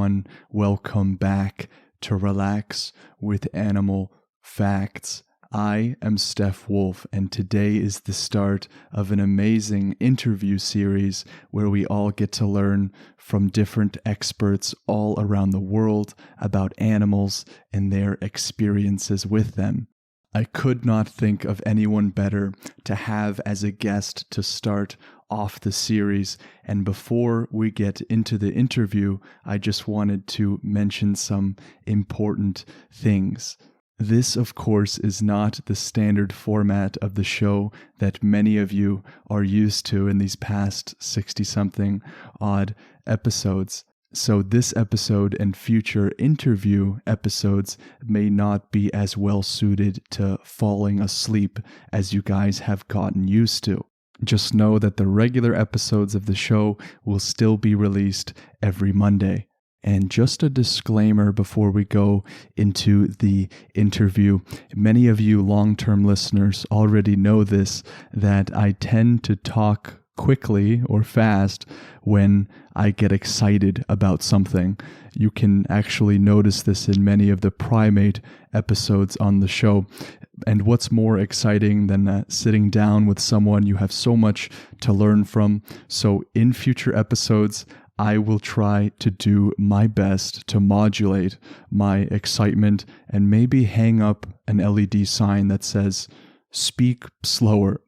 everyone. Welcome back to Relax with Animal Facts. I am Steph Wolf, and today is the start of an amazing interview series where we all get to learn from different experts all around the world about animals and their experiences with them. I could not think of anyone better to have as a guest to start off the series. And before we get into the interview, I just wanted to mention some important things. This, of course, is not the standard format of the show that many of you are used to in these past 60-something odd episodes. So this episode and future interview episodes may not be as well suited to falling asleep as you guys have gotten used to. Just know that the regular episodes of the show will still be released every Monday. And just a disclaimer before we go into the interview. Many of you long-term listeners already know this, that I tend to talk quickly or fast when I get excited about something. You can actually notice this in many of the primate episodes on the show. And what's more exciting than sitting down with someone you have so much to learn from? So in future episodes, I will try to do my best to modulate my excitement and maybe hang up an LED sign that says, "Speak slower."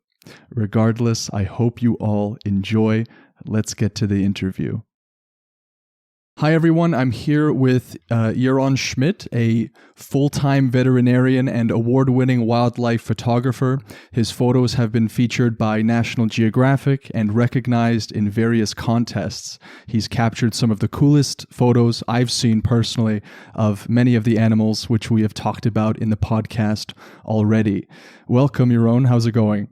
Regardless, I hope you all enjoy. Let's get to the interview. Hi, everyone. I'm here with Yaron Schmid, a full-time veterinarian and award-winning wildlife photographer. His photos have been featured by National Geographic and recognized in various contests. He's captured some of the coolest photos I've seen personally of many of the animals which we have talked about in the podcast already. Welcome, Yaron. How's it going?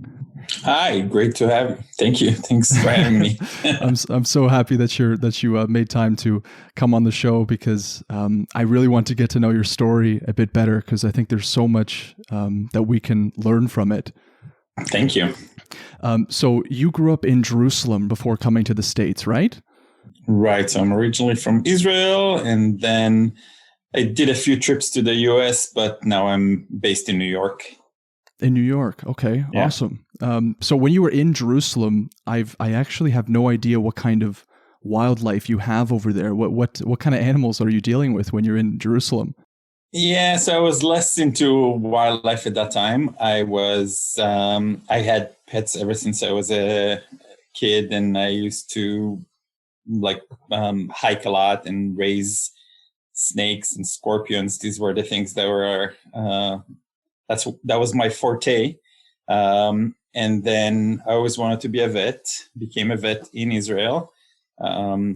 Hi, great to have you. Thank you. Thanks for having me. I'm so happy that you made time to come on the show because I really want to get to know your story a bit better because I think there's so much that we can learn from it. Thank you. So you grew up in Jerusalem before coming to the States, right? Right. So I'm originally from Israel, and then I did a few trips to the US, but now I'm based in New York. In New York. Okay. Yeah. Awesome. So when you were in Jerusalem, I actually have no idea what kind of wildlife you have over there. What kind of animals are you dealing with when you're in Jerusalem? Yeah, so I was less into wildlife at that time. I had pets ever since I was a kid, and I used to hike a lot and raise snakes and scorpions. These were the things that were that was my forte. And then I always wanted to be a vet, became a vet in Israel,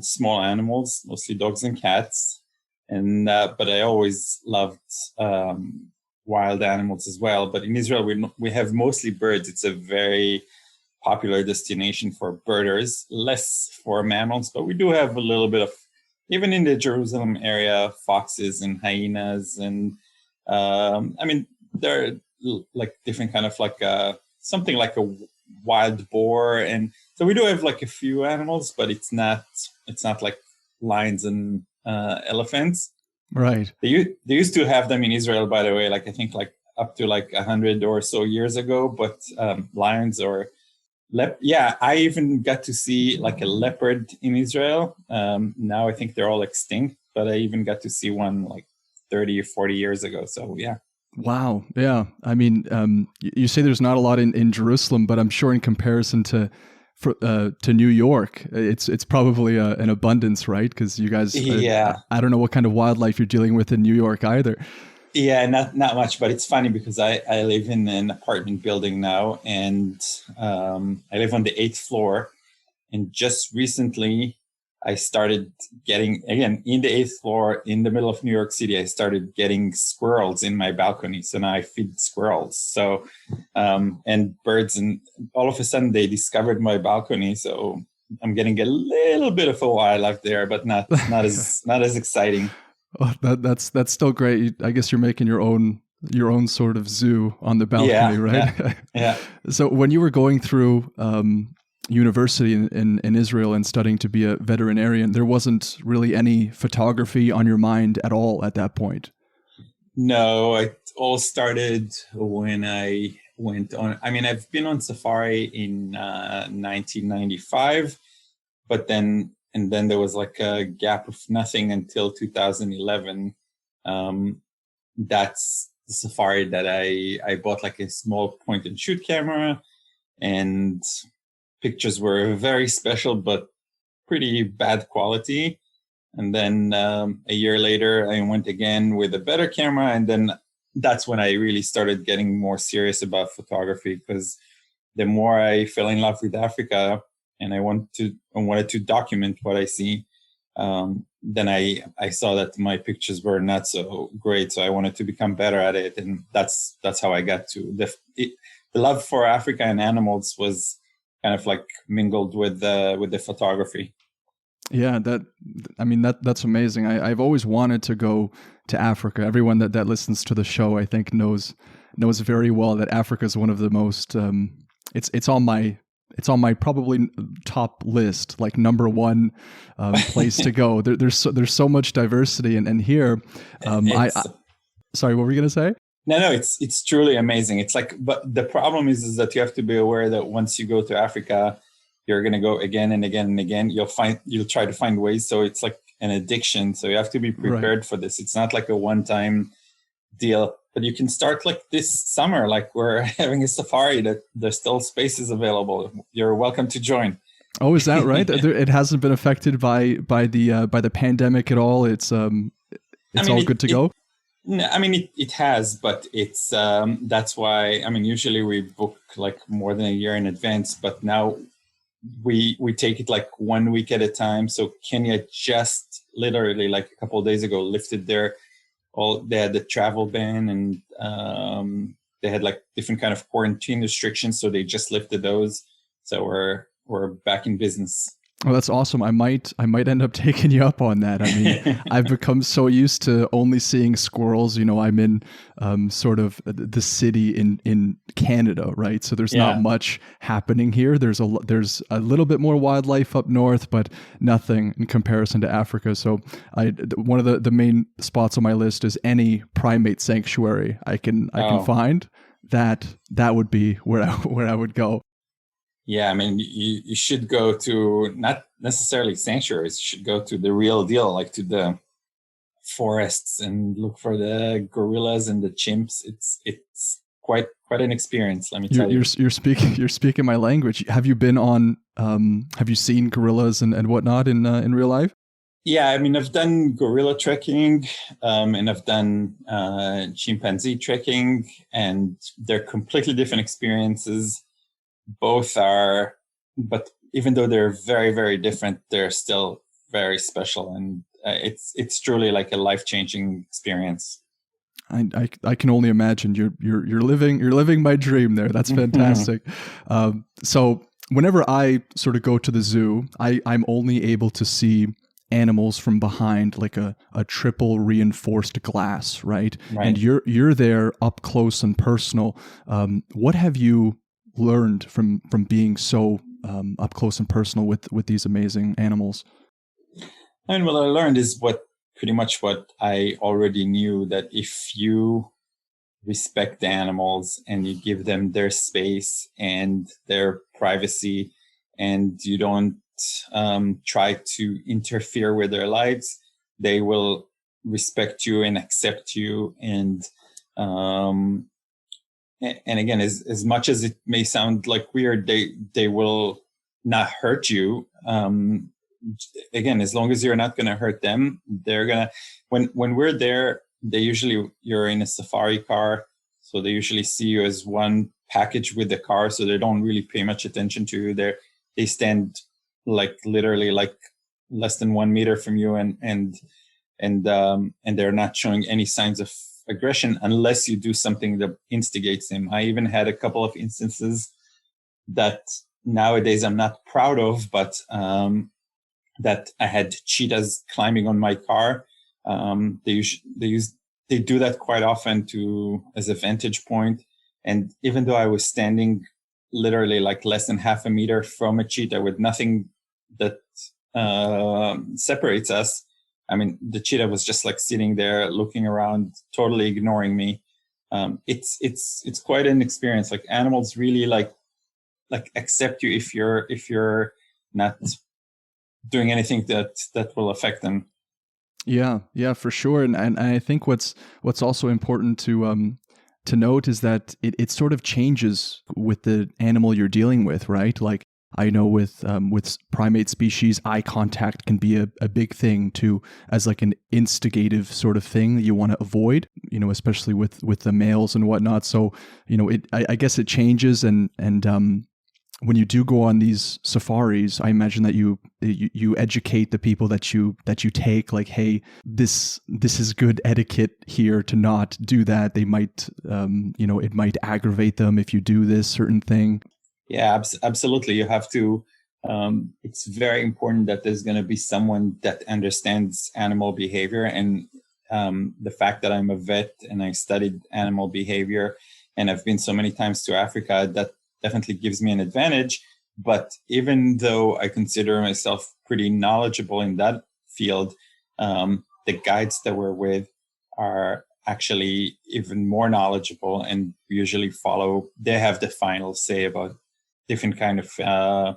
small animals, mostly dogs and cats. But I always loved wild animals as well. But in Israel, we have mostly birds. It's a very popular destination for birders, less for mammals, but we do have a little bit of, even in the Jerusalem area, foxes and hyenas. And there are different kind of something like a wild boar. And so we do have a few animals, but it's not like lions and elephants. Right. They used to have them in Israel, by the way, I think up to 100 or so years ago, but lions or I even got to see a leopard in Israel. Now I think they're all extinct, but I even got to see one 30 or 40 years ago. So yeah. Wow. Yeah. I mean, you say there's not a lot in Jerusalem, but I'm sure in comparison to New York, it's probably an abundance, right? Because you guys, I don't know what kind of wildlife you're dealing with in New York either. Yeah, not much, but it's funny because I live in an apartment building now, and I live on the 8th floor, and just recently I started getting, again, in the 8th floor, in the middle of New York City, I started getting squirrels in my balcony. So now I feed squirrels. So, and birds, and all of a sudden they discovered my balcony. So I'm getting a little bit of a wildlife there, but not as exciting. Oh, that's still great. I guess you're making your own sort of zoo on the balcony, right? Yeah. So when you were going through university in Israel and studying to be a veterinarian, there wasn't really any photography on your mind at all at that point. No, it all started when I went on. I mean, I've been on safari in 1995, but then there was like a gap of nothing until 2011. That's the safari that I bought like a small point and shoot camera, and pictures were very special, but pretty bad quality. And then a year later, I went again with a better camera. And then that's when I really started getting more serious about photography, because the more I fell in love with Africa and I wanted to document what I see, then I saw that my pictures were not so great. So I wanted to become better at it. And that's how I got to the love for Africa and animals was kind of like mingled with the photography. Yeah, that's amazing. I've always wanted to go to Africa. Everyone that listens to the show, I think, knows very well that Africa is one of the most. It's on my probably top list, like number one place to go. There's so much diversity, and here, sorry, what were you gonna say? No, it's truly amazing. It's like, but the problem is that you have to be aware that once you go to Africa, you're going to go again and again and again. You'll try to find ways. So it's like an addiction. So you have to be prepared for this. It's not like a one-time deal, but you can start like this summer, like we're having a safari that there's still spaces available. You're welcome to join. Oh, is that right? It hasn't been affected by the pandemic at all. It's all good to go. No, I mean, it has, but it's that's why, I mean, usually we book like more than a year in advance, but now we take it like 1 week at a time. So Kenya just literally like a couple of days ago lifted they had the travel ban, and they had like different kind of quarantine restrictions. So they just lifted those. So we're back in business. Oh, that's awesome. I might end up taking you up on that. I mean, I've become so used to only seeing squirrels. You know, I'm in sort of the city in Canada, right? So there's not much happening here. There's a little bit more wildlife up north, but nothing in comparison to Africa. So one of the main spots on my list is any primate sanctuary I can find. That would be where I would go. Yeah, I mean, you should go to not necessarily sanctuaries. You should go to the real deal, like to the forests and look for the gorillas and the chimps. It's quite an experience. Let me tell you. You're speaking my language. Have you been on? Have you seen gorillas and whatnot in real life? Yeah, I mean, I've done gorilla trekking, and I've done chimpanzee trekking, and they're completely different experiences. Both are, but even though they're very, very different, they're still very special, and it's truly like a life-changing experience. I can only imagine you're living my dream there. That's fantastic. So whenever I sort of go to the zoo, I'm only able to see animals from behind like a triple reinforced glass, right? And you're there up close and personal. What have you learned from being so up close and personal with these amazing animals? And what I learned is pretty much what I already knew, that if you respect the animals and you give them their space and their privacy, and you don't try to interfere with their lives, they will respect you and accept you. And again, as much as it may sound like weird, they will not hurt you. Again, as long as you're not going to hurt them, they're gonna. When we're there, you're in a safari car, so they usually see you as one package with the car, so they don't really pay much attention to you. They stand like literally like less than 1 meter from you, and they're not showing any signs of aggression unless you do something that instigates him. I even had a couple of instances that nowadays I'm not proud of, but that I had cheetahs climbing on my car. They do that quite often as a vantage point. And even though I was standing literally like less than half a meter from a cheetah with nothing that separates us. I mean, the cheetah was just like sitting there looking around, totally ignoring me. It's quite an experience. Like animals really like accept you if you're not doing anything that will affect them. Yeah, for sure. And I think what's also important to note is that it sort of changes with the animal you're dealing with, right? Like I know with primate species, eye contact can be a big thing too, as like an instigative sort of thing that you want to avoid, especially with the males and whatnot. So, I guess it changes and when you do go on these safaris, I imagine that you educate the people that you take, like, hey, this is good etiquette here to not do that. They might, it might aggravate them if you do this certain thing. Yeah, absolutely. You have to. It's very important that there's going to be someone that understands animal behavior, and the fact that I'm a vet and I studied animal behavior, and I've been so many times to Africa, that definitely gives me an advantage. But even though I consider myself pretty knowledgeable in that field, the guides that we're with are actually even more knowledgeable and usually they have the final say about different kind of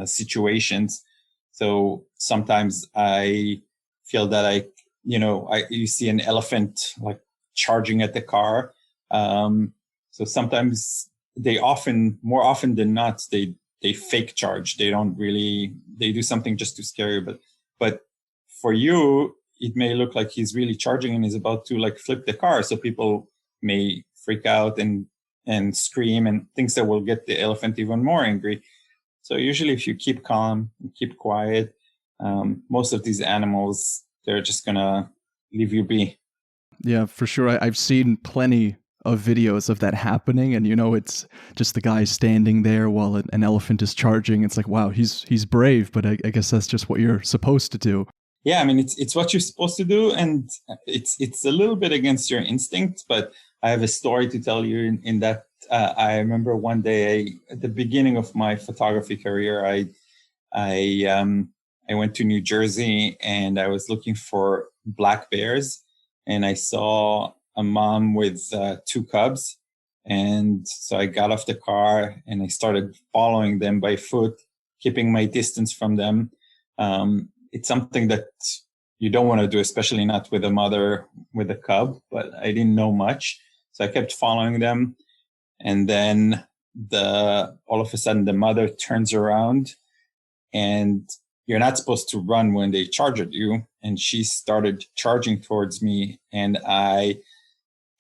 situations. So sometimes I feel that you see an elephant like charging at the car. So sometimes more often than not, they fake charge. They do something just to scare you. But for you, it may look like he's really charging and he's about to like flip the car. So people may freak out and scream and things that will get the elephant even more angry. So usually if you keep calm and keep quiet, most of these animals, they're just going to leave you be. Yeah, for sure. I've seen plenty of videos of that happening, and it's just the guy standing there while an elephant is charging. It's like, wow, he's brave, but I guess that's just what you're supposed to do. Yeah, I mean, it's what you're supposed to do, and it's a little bit against your instinct. But I have a story to tell you in that. I remember one day at the beginning of my photography career, I went to New Jersey and I was looking for black bears, and I saw a mom with 2 cubs. And so I got off the car and I started following them by foot, keeping my distance from them. It's something that you don't want to do, especially not with a mother with a cub, but I didn't know much. So I kept following them. And then all of a sudden the mother turns around, and you're not supposed to run when they charge at you. And she started charging towards me, and I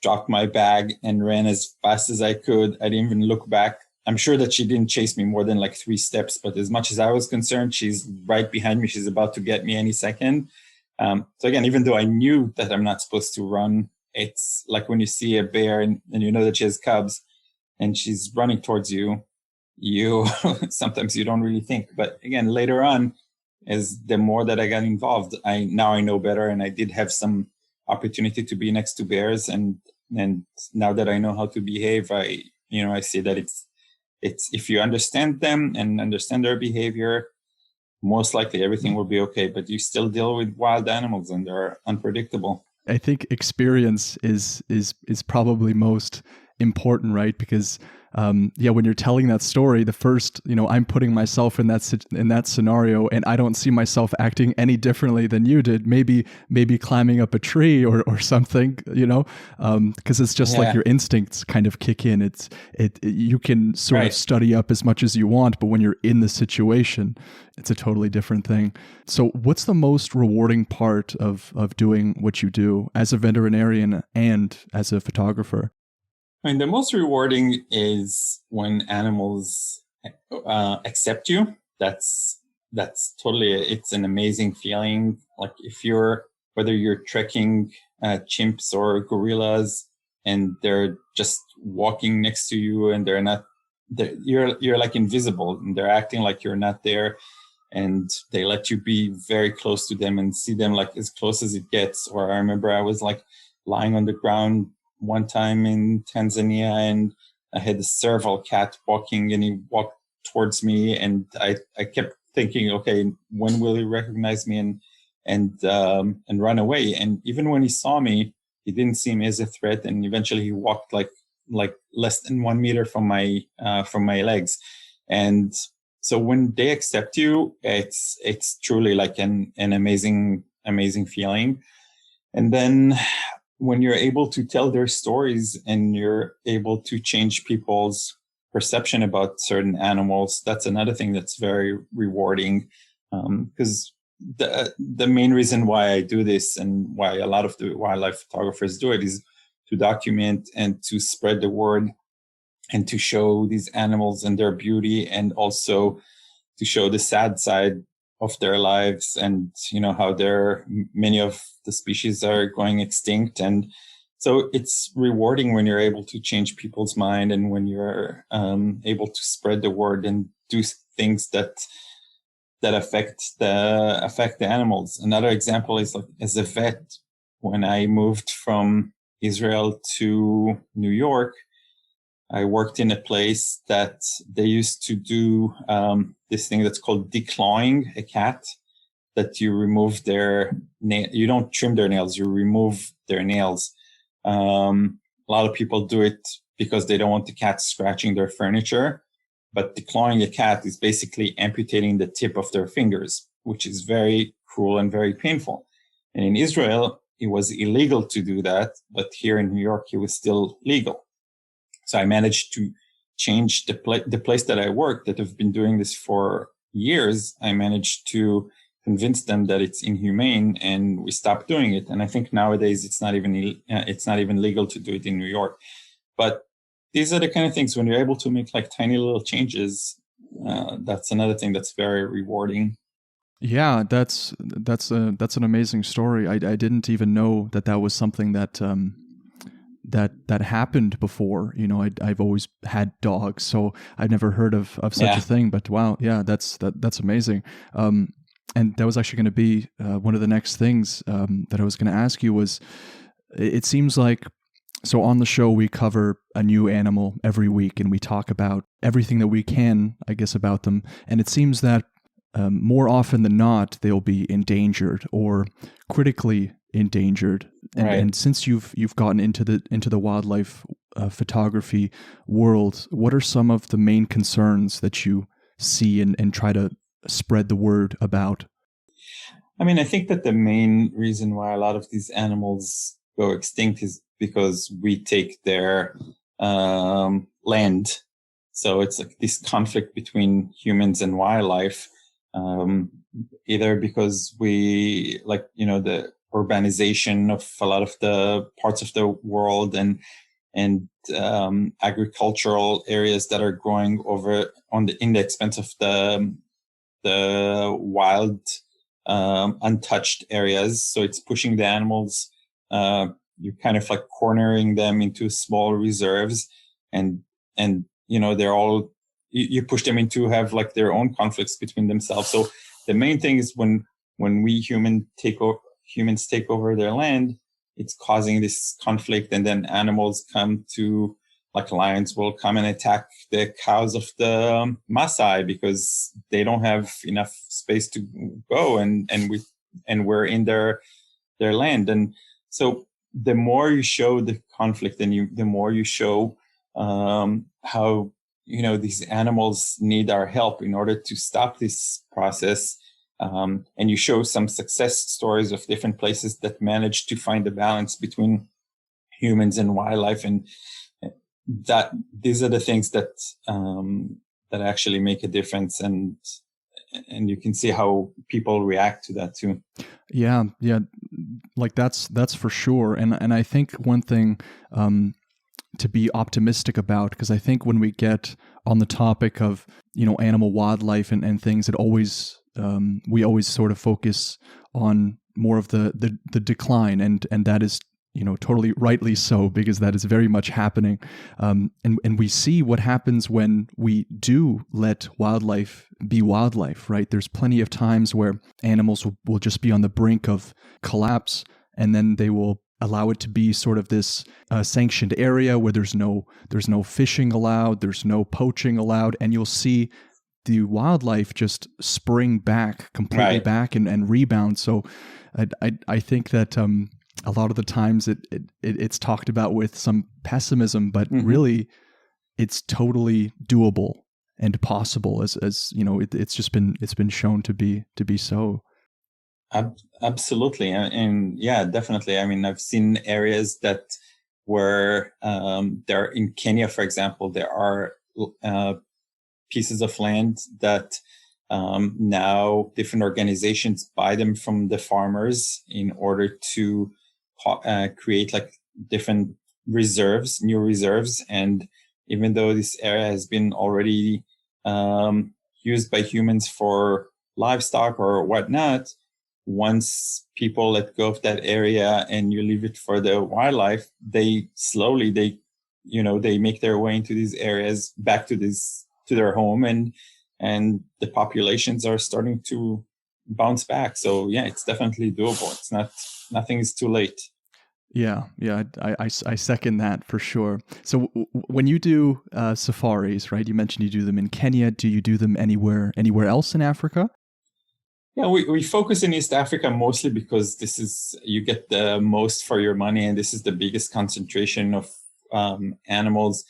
dropped my bag and ran as fast as I could. I didn't even look back. I'm sure that she didn't chase me more than like 3 steps, but as much as I was concerned, she's right behind me. She's about to get me any second. So again, even though I knew that I'm not supposed to run, it's like when you see a bear and you know that she has cubs and she's running towards you, sometimes you don't really think. But again, later on, as the more that I got involved, I know better, and I did have some opportunity to be next to bears, and now that I know how to behave, I see that it's if you understand them and understand their behavior, most likely everything will be okay. But you still deal with wild animals, and they're unpredictable. I think experience is probably most important, right? Because when you're telling that story, the first, I'm putting myself in that scenario, and I don't see myself acting any differently than you did. Maybe climbing up a tree or something, because it's just like your instincts kind of kick in. You can sort of study up as much as you want, but when you're in the situation, it's a totally different thing. So what's the most rewarding part of doing what you do as a veterinarian and as a photographer? I mean, the most rewarding is when animals accept you. That's totally, it's an amazing feeling. Like whether you're trekking chimps or gorillas, and they're just walking next to you, and you're like invisible, and they're acting like you're not there, and they let you be very close to them and see them like as close as it gets. Or I remember I was like lying on the ground one time in Tanzania, and I had a serval cat walking, and he walked towards me, and I kept thinking, okay, when will he recognize me and run away? And even when he saw me, he didn't see me as a threat, and eventually he walked like less than 1 meter from my legs. And so when they accept you, it's truly like an amazing feeling. And then when you're able to tell their stories and you're able to change people's perception about certain animals, that's another thing that's very rewarding. Because the main reason why I do this and why a lot of the wildlife photographers do it is to document and to spread the word and to show these animals and their beauty, and also to show the sad side of their lives, and how many of the species are going extinct. And so it's rewarding when you're able to change people's mind, and when you're able to spread the word and do things that affect the animals. Another example is, like, as a vet, when I moved from Israel to New York, I worked in a place that they used to do this thing that's called declawing a cat, that you remove their you don't trim their nails, you remove their nails. A lot of people do it because they don't want the cat scratching their furniture, but declawing a cat is basically amputating the tip of their fingers, which is very cruel and very painful. And in Israel, it was illegal to do that, but here in New York, it was still legal. So I managed to change the place that I work, that have been doing this for years. I managed to convince them that it's inhumane, and we stopped doing it. And I think nowadays it's not even legal to do it in New York. But these are the kind of things, when you're able to make like tiny little changes, that's another thing that's very rewarding. Yeah, that's an amazing story. I didn't even know that was something that that happened before. I've always had dogs, so I've never heard of such a thing. But wow, yeah, that's amazing. And that was actually going to be one of the next things that I was going to ask you was, it seems like, so on the show we cover a new animal every week, and we talk about everything that we can, I guess, about them. And it seems that more often than not, they'll be endangered or critically endangered. And, right. And since you've gotten into the wildlife photography world, what are some of the main concerns that you see and try to spread the word about? I mean, I think that the main reason why a lot of these animals go extinct is because we take their land. So it's like this conflict between humans and wildlife, either because we, like, the urbanization of a lot of the parts of the world, and agricultural areas that are growing over in the expense of the wild, untouched areas. So it's pushing the animals. You're kind of like cornering them into small reserves, and they're all, you push them into have like their own conflicts between themselves. So the main thing is when we humans take over their land, it's causing this conflict, and then animals come to, like lions will come and attack the cows of the Maasai because they don't have enough space to go, and we're in their land. And so the more you show the conflict, and the more you show how these animals need our help in order to stop this process, and you show some success stories of different places that manage to find the balance between humans and wildlife, and that these are the things that actually make a difference, and you can see how people react to that too. Yeah, like that's for sure. And I think one thing to be optimistic about, because I think when we get on the topic of animal wildlife and things, it always we always sort of focus on more of the decline, and that is totally rightly so, because that is very much happening. And we see what happens when we do let wildlife be wildlife, right? There's plenty of times where animals will just be on the brink of collapse, and then they will allow it to be sort of this sanctioned area where there's no fishing allowed, there's no poaching allowed, and you'll see the wildlife just spring back completely back and rebound. So I think that a lot of the times it's talked about with some pessimism, but really it's totally doable and possible, as you know, it's been shown to be so. Absolutely. And yeah, definitely. I mean, I've seen areas that where there in Kenya, for example, there are pieces of land that now different organizations buy them from the farmers in order to create like different reserves, new reserves. And even though this area has been already used by humans for livestock or whatnot, once people let go of that area and you leave it for the wildlife, they make their way into these areas back to their home, and the populations are starting to bounce back. So yeah, it's definitely doable. Nothing is too late. Yeah, I second that for sure. So when you do safaris, right? You mentioned you do them in Kenya. Do you do them anywhere else in Africa? Yeah, we focus in East Africa mostly because you get the most for your money, and this is the biggest concentration of animals,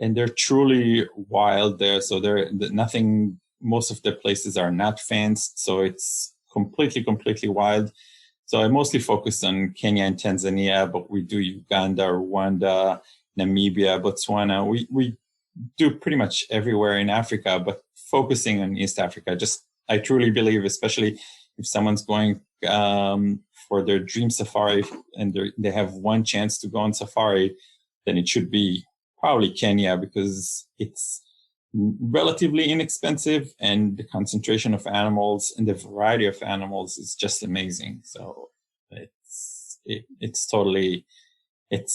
and they're truly wild there. So most of the places are not fenced, so it's completely wild. So I mostly focus on Kenya and Tanzania, but we do Uganda, Rwanda, Namibia, Botswana. We do pretty much everywhere in Africa, but focusing on East Africa. I truly believe, especially if someone's going for their dream safari and they have one chance to go on safari, then it should be probably Kenya, because it's relatively inexpensive and the concentration of animals and the variety of animals is just amazing. So it's totally an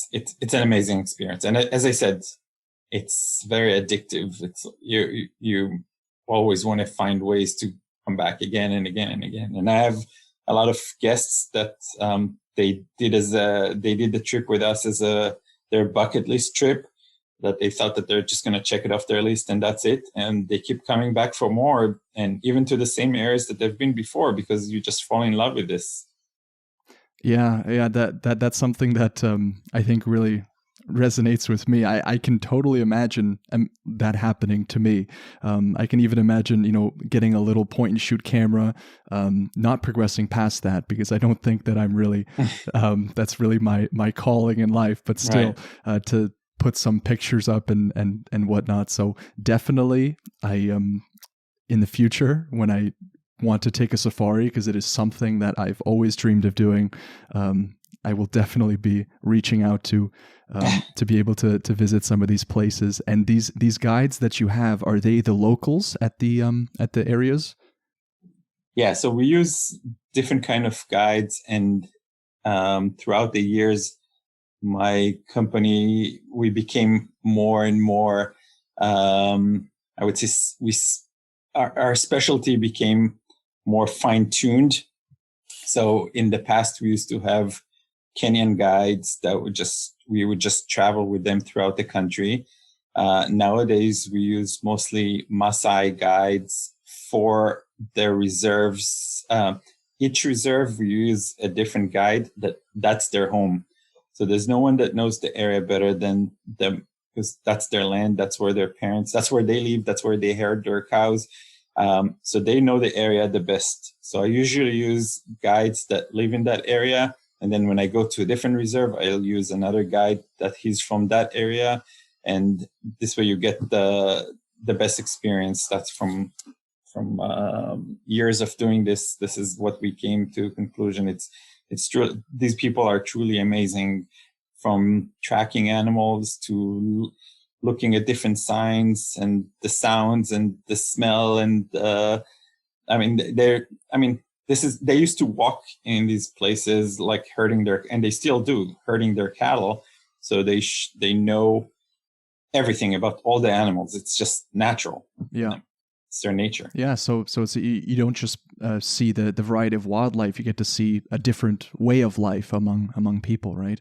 amazing experience. And as I said, it's very addictive. It's you always want to find ways to come back again and again and again. And I have a lot of guests that they did the trip with us as their bucket list trip, that they thought that they're just going to check it off their list and that's it. And they keep coming back for more, and even to the same areas that they've been before, because you just fall in love with this. Yeah. That's something that I think really resonates with me. I can totally imagine that happening to me. I can even imagine, getting a little point and shoot camera, not progressing past that, because I don't think that I'm really, that's really my calling in life, but still to put some pictures up and whatnot. So definitely in the future, when I want to take a safari, because it is something that I've always dreamed of doing, I will definitely be reaching out to be able to visit some of these places. And these guides that you have, are they the locals at the areas? Yeah, so we use different kind of guides, and throughout the years, my company, we became more and more, I would say our specialty became more fine-tuned. So in the past, we used to have Kenyan guides that we would just travel with them throughout the country. Nowadays, we use mostly Maasai guides for their reserves. Each reserve, we use a different guide that's their home. So there's no one that knows the area better than them, because that's their land. That's where their parents, that's where they live. That's where they herd their cows. So they know the area the best. So I usually use guides that live in that area. And then when I go to a different reserve, I'll use another guide that he's from that area. And this way you get the best experience. That's from years of doing this. This is what we came to a conclusion. It's true. These people are truly amazing, from tracking animals to looking at different signs and the sounds and the smell. And they used to walk in these places like and they still do, herding their cattle. So they know everything about all the animals. It's just natural. Yeah. It's their nature. Yeah, so it's you don't just see the variety of wildlife; you get to see a different way of life among people, right?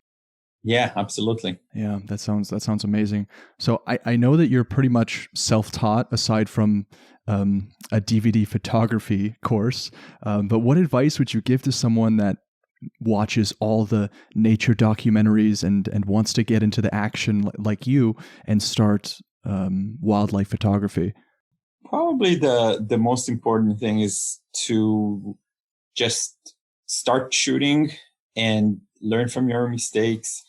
Yeah, absolutely. Yeah, that sounds amazing. So I know that you're pretty much self-taught, aside from a DVD photography course. But what advice would you give to someone that watches all the nature documentaries and wants to get into the action like you and start wildlife photography? Probably the most important thing is to just start shooting and learn from your mistakes.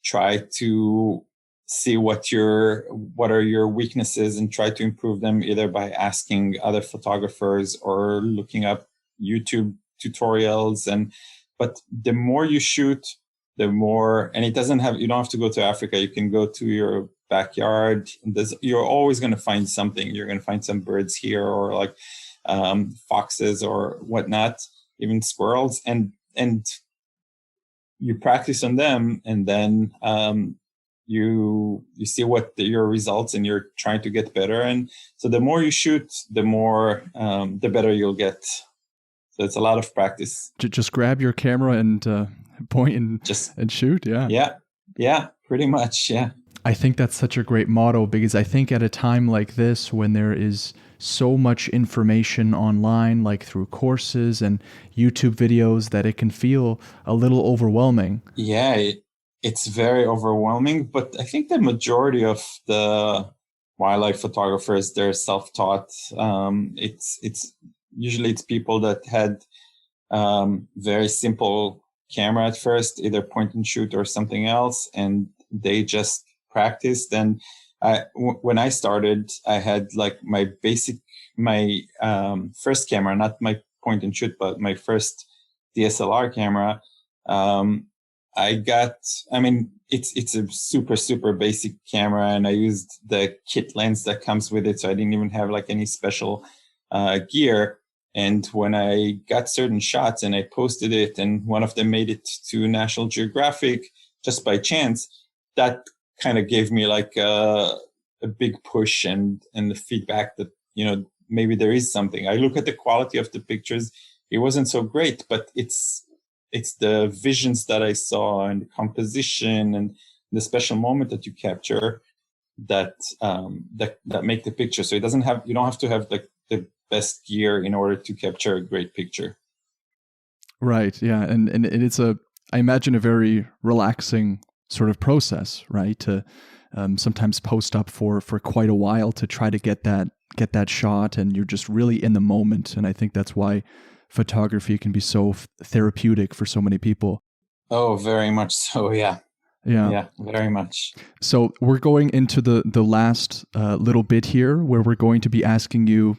Try to see what are your weaknesses and try to improve them, either by asking other photographers or looking up YouTube tutorials. But the more you shoot, the more, and you don't have to go to Africa. You can go to your backyard. You're always going to find something. You're going to find some birds here, or like foxes or whatnot, even squirrels, and you practice on them, and then you see what your results, and you're trying to get better. And so the more you shoot, the better you'll get. So it's a lot of practice. Just grab your camera and point and shoot. Yeah, pretty much. Yeah. I think that's such a great motto, because I think at a time like this, when there is so much information online, like through courses and YouTube videos, that it can feel a little overwhelming. Yeah, it's very overwhelming, but I think the majority of the wildlife photographers, they're self-taught. It's usually people that had very simple camera at first, either point and shoot or something else, and they just practiced. And when I started, I had like my first camera, not my point and shoot, but my first DSLR camera. It's a super, super basic camera, and I used the kit lens that comes with it. So I didn't even have like any special gear. And when I got certain shots and I posted it, and one of them made it to National Geographic just by chance, that kind of gave me like a big push and the feedback that, maybe there is something. I look at the quality of the pictures. It wasn't so great, but it's the visions that I saw and the composition and the special moment that you capture that make the picture. So you don't have to have like the best gear in order to capture a great picture. Right. Yeah. And it's I imagine a very relaxing sort of process, right? To sometimes post up for quite a while to try to get that shot, and you're just really in the moment. And I think that's why photography can be so therapeutic for so many people. Oh, very much so. Yeah. Yeah, very much. So we're going into the last little bit here, where we're going to be asking you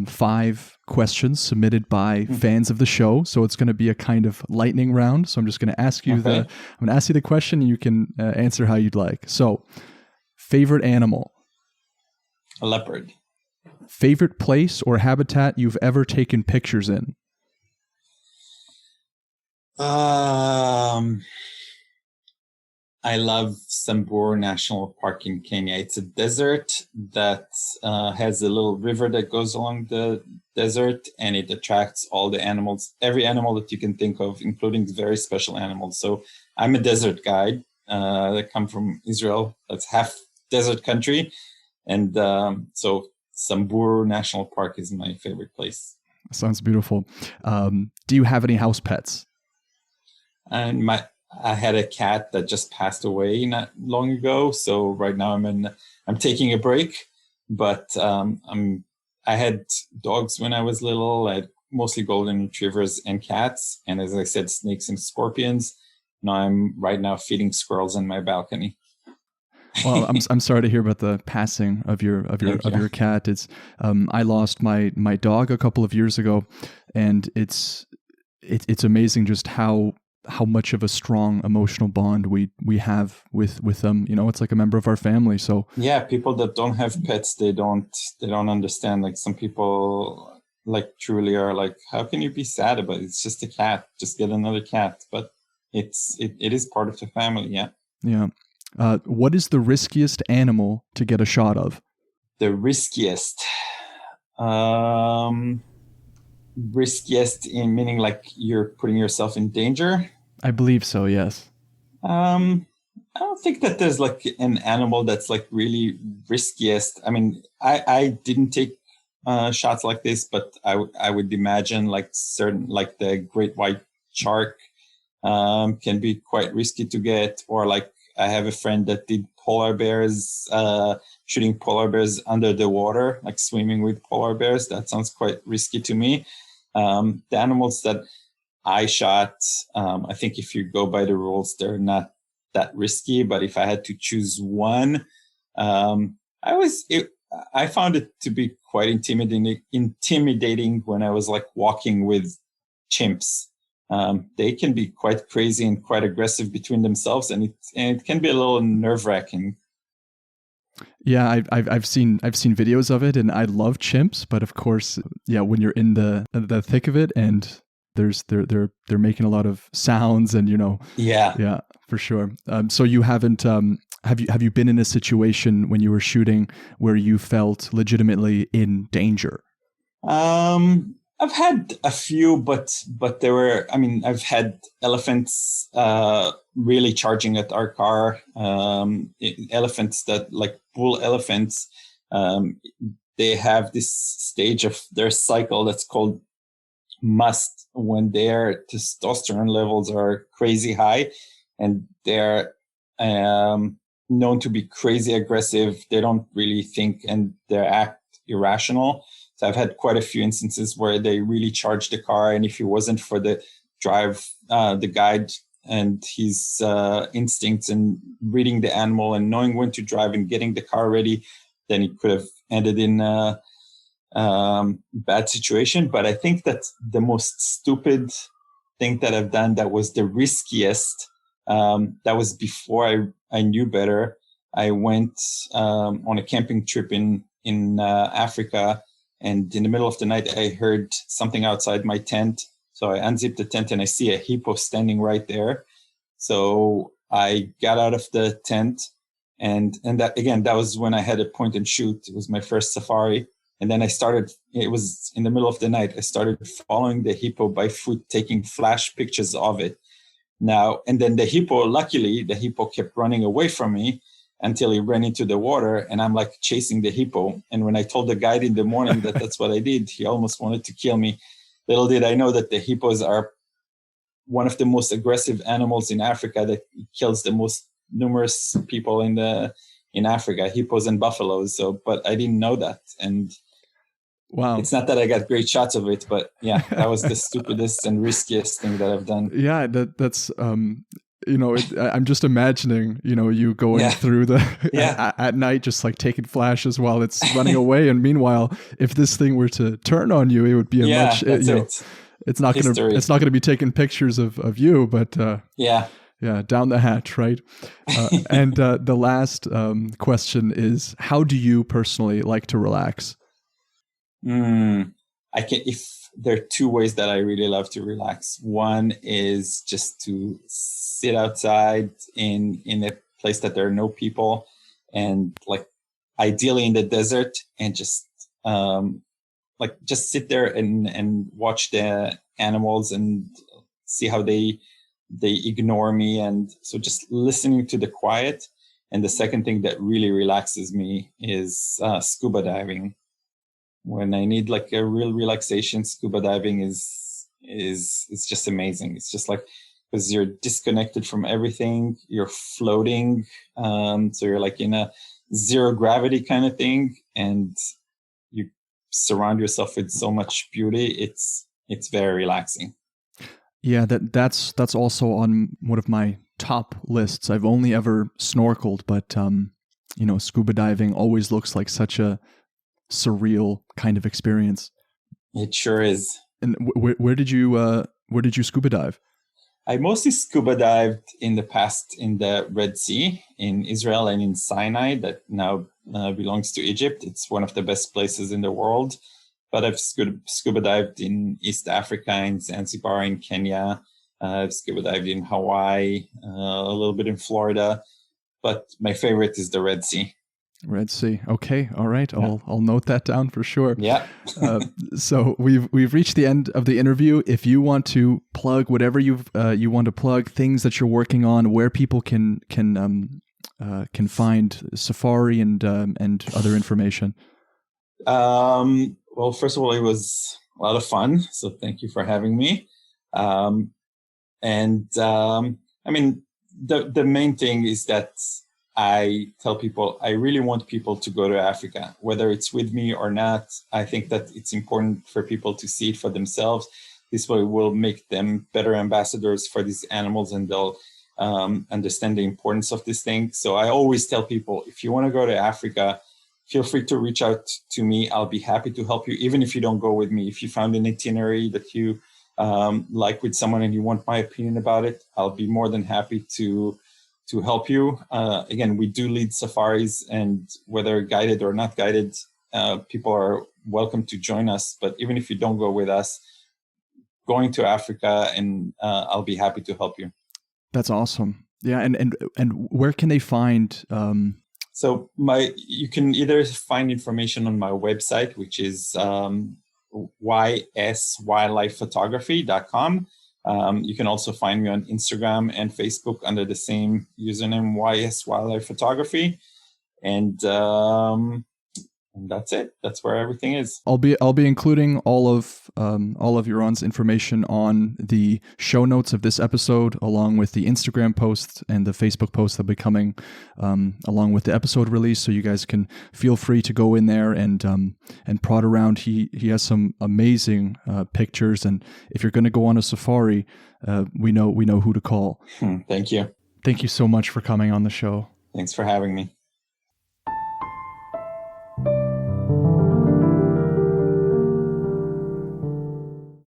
5 questions submitted by fans of the show. So it's going to be a kind of lightning round. So I'm just going to ask you I'm going to ask you the question, and you can answer how you'd like. So, favorite animal? A leopard. Favorite place or habitat you've ever taken pictures in? I love Samburu National Park in Kenya. It's a desert that has a little river that goes along the desert, and it attracts all the animals, every animal that you can think of, including very special animals. So I'm a desert guide that come from Israel. That's half desert country. And so Samburu National Park is my favorite place. Sounds beautiful. Do you have any house pets? And I had a cat that just passed away not long ago. So right now I'm taking a break, but I had dogs when I was little. I had mostly golden retrievers and cats. And as I said, snakes and scorpions. Now I'm right now feeding squirrels on my balcony. Well, I'm sorry to hear about the passing of your cat. It's I lost my dog a couple of years ago, and it's amazing just how much of a strong emotional bond we have with them. It's like a member of our family. So yeah, people that don't have pets, they don't understand. Like some people like truly are like, how can you be sad about it? It's just a cat. Just get another cat. But it is part of the family. Yeah. Yeah. What is the riskiest animal to get a shot of? The riskiest. Um, Riskiest in meaning like you're putting yourself in danger. I believe so, yes. Um, I don't think that there's like an animal that's like really riskiest. I mean, I didn't take shots like this, but I would imagine like certain like the great white shark can be quite risky to get, or like I have a friend that did polar bears, shooting polar bears under the water, like swimming with polar bears. That sounds quite risky to me. The animals that I shot, I think if you go by the rules, they're not that risky. But if I had to choose one, I was I found it to be quite intimidating when I was like walking with chimps. They can be quite crazy and quite aggressive between themselves, and it can be a little nerve wracking. Yeah, I've seen videos of it, and I love chimps, but of course, yeah, when you're in the thick of it, and they're making a lot of sounds, and Yeah. yeah, for sure. So you haven't have you been in a situation when you were shooting where you felt legitimately in danger? I've had a few, but there were. I mean, I've had elephants really charging at our car. Elephants that like bull elephants. Um, they have this stage of their cycle that's called must, when their testosterone levels are crazy high, and they're known to be crazy aggressive. They don't really think, and they act irrational. So I've had quite a few instances where they really charged the car, and if it wasn't for the the guide and his instincts and reading the animal and knowing when to drive and getting the car ready, then it could have ended in bad situation. But I think that the most stupid thing that I've done that was the riskiest, that was before I knew better. I went on a camping trip in Africa, and in the middle of the night, I heard something outside my tent. So I unzipped the tent and I see a hippo standing right there. So I got out of the tent, and that again, that was when I had a point and shoot. It was my first safari. And then it was in the middle of the night, I started following the hippo by foot, taking flash pictures of it. Now, and then luckily, the hippo kept running away from me until he ran into the water, and I'm like chasing the hippo. And when I told the guide in the morning that that's what I did, he almost wanted to kill me. Little did I know that the hippos are one of the most aggressive animals in Africa that kills the most numerous people in Africa, hippos and buffaloes. So, but I didn't know that. And Wow. it's not that I got great shots of it, but yeah, that was the stupidest and riskiest thing that I've done. Yeah, that's I'm just imagining, you going through at night, just like taking flashes while it's running away. And meanwhile, if this thing were to turn on you, it would be it's not going to be taking pictures of you, but yeah, down the hatch, right? And the last question is, how do you personally like to relax? If there are two ways that I really love to relax. One is just to sit outside in a place that there are no people, and like ideally in the desert, and just just sit there and watch the animals and see how they ignore me. And so just listening to the quiet. And the second thing that really relaxes me is scuba diving. When I need like a real relaxation, scuba diving is just amazing. It's just like, because you're disconnected from everything, you're floating, so you're like in a zero gravity kind of thing, and you surround yourself with so much beauty. It's very relaxing. Yeah, that's also on one of my top lists. I've only ever snorkeled, but scuba diving always looks like such a surreal kind of experience. It sure is. And where did you scuba dive? I mostly scuba dived in the past in the Red Sea in Israel and in Sinai, that now belongs to Egypt. It's one of the best places in the world. But I've scuba dived in East Africa, in Zanzibar, in Kenya. I've scuba dived in Hawaii, a little bit in Florida. But my favorite is the Red Sea. Red Sea. Okay. All right. I'll note that down for sure. Yeah. So we've reached the end of the interview. If you want to plug whatever you want to plug, things that you're working on, where people can find Safari and other information. Well, first of all, it was a lot of fun. So thank you for having me. I mean, the main thing is that I tell people I really want people to go to Africa, whether it's with me or not. I think that it's important for people to see it for themselves. This way will make them better ambassadors for these animals, and they'll understand the importance of this thing. So I always tell people, if you want to go to Africa, feel free to reach out to me. I'll be happy to help you, even if you don't go with me. If you found an itinerary that you like with someone and you want my opinion about it, I'll be more than happy to help you. Again, we do lead safaris, and whether guided or not guided, people are welcome to join us. But even if you don't go with us, going to Africa, and I'll be happy to help you. That's awesome. Yeah, and where can they find? So you can either find information on my website, which is yswildlifephotography.com. You can also find me on Instagram and Facebook under the same username, YS Wildlife Photography. And that's it. That's where everything is. I'll be including all of Yaron's information on the show notes of this episode, along with the Instagram posts and the Facebook posts that'll be coming along with the episode release. So you guys can feel free to go in there and prod around. He has some amazing pictures, and if you're going to go on a safari, we know who to call. Thank you. Thank you so much for coming on the show. Thanks for having me.